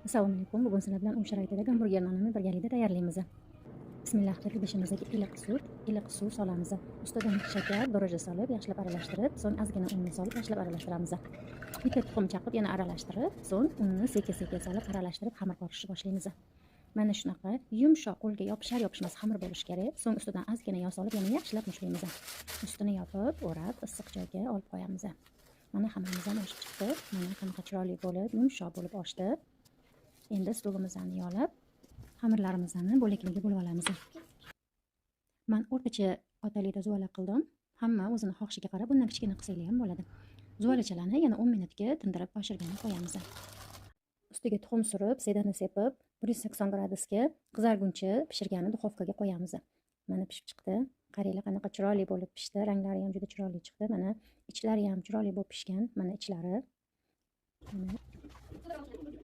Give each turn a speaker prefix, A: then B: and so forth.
A: Assalomu alaykum. Bugun sizlar bilan uy sharoitida gamburger nonini birgalikda tayyorlaymiz. Bismillah deb idishimizga iliq suv solamiz. Ustidan shakar, dro'jja solib, yaxshilab aralashtirib, so'ng ozgina un solib, yaxshilab aralashtiramiz. Bitta tuxum chaqib, yana aralashtirib, so'ng unni sekin-sekin solib, aralashtirib, xamir qorishni boshlaymiz. Mana shunaqa yumshoq, qo'lga yopishar-yopishmas xamir bo'lishi kerak. So'ng ustidan ozgina yog' solib, yana yaxshilab mushlaymiz. Ustini yopib, o'rab, issiq joyga olib qo'yamiz. Mana xamirimiz ham oshib chiqdi. Mana qanaqa chiroyli bo'lib, yumshoq bo'lib oshdi. Endi stulimizni yolib, xamirlarimizni bo'laklariga bo'lib olamiz. Men o'rtacha otalikda zuvala qildim. Hamma o'zini xohishiga qarab bundan kichkina qilsanglar ham bo'ladi. Zuvalachalarni yana 10 minutga tindirib pishirgani qo'yamiz. Ustiga tuxum surib, sedani sepib, 180 gradusga qizarguncha pishirgani duxovkaga qo'yamiz. Mana pishib chiqdi. Qaranglar qanaqa chiroyli bo'lib pishdi. Ranglari ham juda chiroyli chiqdi. Mana ichlari ham chiroyli bo'lib pishgan. Mana ichlari. Mana